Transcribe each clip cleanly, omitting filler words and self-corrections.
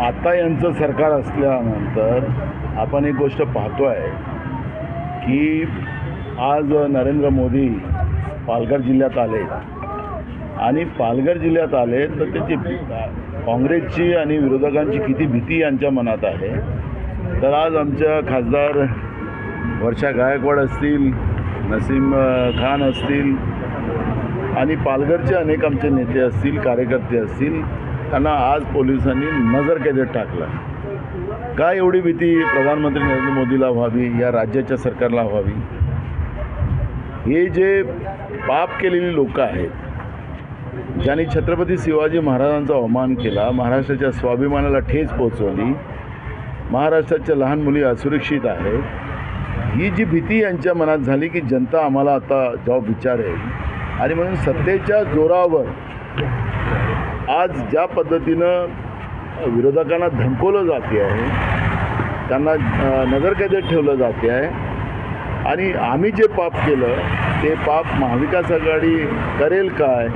आता यांचं सरकार असल्यानंतर आपण एक गोष्ट पाहतोय की आज नरेंद्र मोदी पालघर जिल्ह्यात आले आणि पालघर जिल्ह्यात आले तर त्याची काँग्रेसची आणि विरोधकांची किती भीती यांच्या मनात आहे। तर आज आमच्या खासदार वर्षा गायकवाड असतील, नसीम खान असतील आणि पालघरचे अनेक आमचे नेते असतील, कार्यकर्ते असतील, त्यांना आज पोलिसांनी नजरकैदेत टाकलं। का एवढी भीती प्रधानमंत्री नरेंद्र मोदीला व्हावी, या राज्याच्या सरकारला व्हावी? हे जे पाप केलेली लोक आहेत, ज्यांनी छत्रपती शिवाजी महाराजांचा अवमान केला, महाराष्ट्राच्या स्वाभिमानाला ठेच पोचवली, महाराष्ट्राच्या लहान मुली असुरक्षित आहेत, ही जी भीती यांच्या मनात झाली की जनता आम्हाला आता जॉब विचारेल आणि म्हणून सत्तेच्या जोरावर आज ज्या पद्धतीनं विरोधकांना धमकवलं जाते आहे, त्यांना नजरकैदेत ठेवलं जाते आहे आणि आम्ही जे पाप केलं ते पाप महाविकास आघाडी करेल काय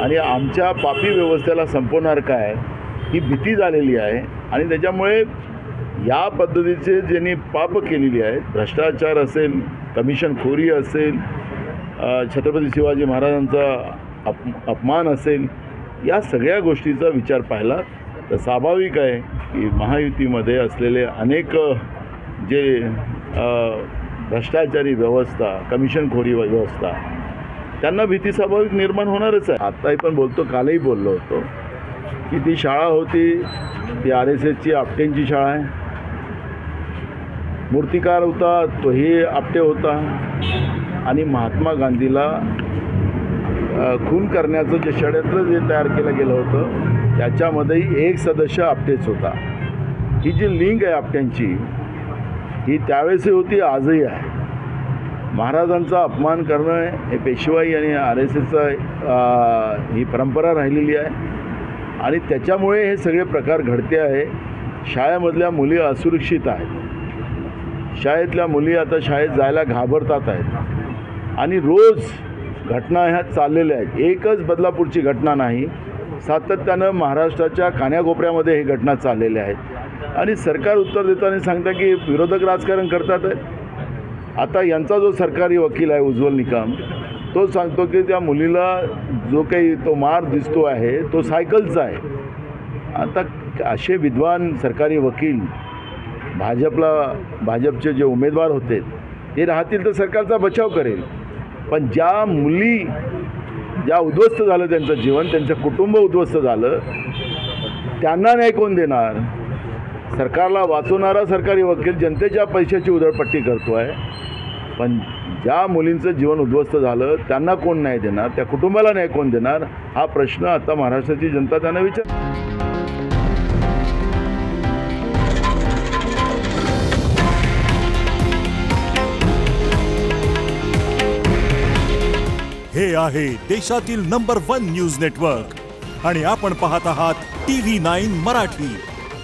आणि आमच्या पापी व्यवस्थेला संपवणार काय, ही भीती झालेली आहे। आणि त्याच्यामुळे या पद्धतीचे ज्यांनी पाप केलेली आहेत, भ्रष्टाचार असेल, कमिशनखोरी असेल, छत्रपती शिवाजी महाराजांचा अपमान असेल, या सगळ्या गोष्टीचा विचार पाहिला तर स्वाभाविक आहे की महायुतीमध्ये असलेले अनेक जे भ्रष्टाचारी व्यवस्था, कमिशनखोरी व्यवस्था, त्यांना भीती स्वाभाविक निर्माण होणारच आहे। आत्ताही पण बोलतो, कालही बोललो होतो की ती शाळा होती ती RSSची आपटेंची शाळा आहे, मूर्तिकार होता तोही आपटे होता आणि महात्मा गांधीला खून करण्याचं जे षडयंत्र जे तयार केलं गेलं होतं त्याच्यामध्येही एक सदस्य आपटेच होता। ही जी लिंक आहे आपट्यांची, ही त्यावेळेसही होती, आजही आहे। महाराजांचा अपमान करणं हे पेशवाई आणि RSSचा ही परंपरा राहिलेली आहे आणि त्याच्यामुळे हे सगळे प्रकार घडते आहे। शाळेमधल्या मुली असुरक्षित आहेत, शाळेतल्या मुली आता शाळेत जायला घाबरतात आहेत आणि रोज घटना ह्या चाललेल्या आहेत। एकच बदलापूरची घटना नाही, सातत्यानं महाराष्ट्राच्या कान्याकोपऱ्यामध्ये हे घटना चाललेल्या आहेत आणि सरकार उत्तर देताना सांगतं की विरोधक राजकारण करतात आहेत। आता यांचा जो सरकारी वकील आहे उज्ज्वल निकम, तो सांगतो की त्या मुलीला जो काही तो मार दिसतो आहे तो सायकलचा आहे। आता असे विद्वान सरकारी वकील भाजपचे जे उमेदवार होते ते राहतील तर सरकारचा बचाव करेल, पण ज्या मुली ज्या उद्ध्वस्त झालं त्यांचं जीवन, त्यांचं कुटुंब उद्ध्वस्त झालं, त्यांना न्याय कोण देणार? सरकारला वाचवणारा सरकारी वकील जनतेच्या पैशाची उधळपट्टी करतो आहे, पण ज्या मुलींचं जीवन उद्ध्वस्त झालं त्यांना कोण न्याय देणार? त्या कुटुंबाला न्याय कोण देणार? हा प्रश्न आता महाराष्ट्राची जनता त्यांना विचार। हे आहे देशातील नंबर 1 न्यूज नेटवर्क आणि आपण पाहत आहात TV9 मराठी।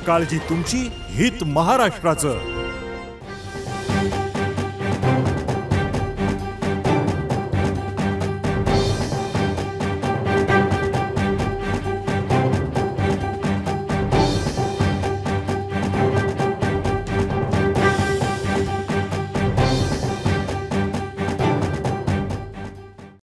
काळजी तुमची, हित महाराष्ट्राचं।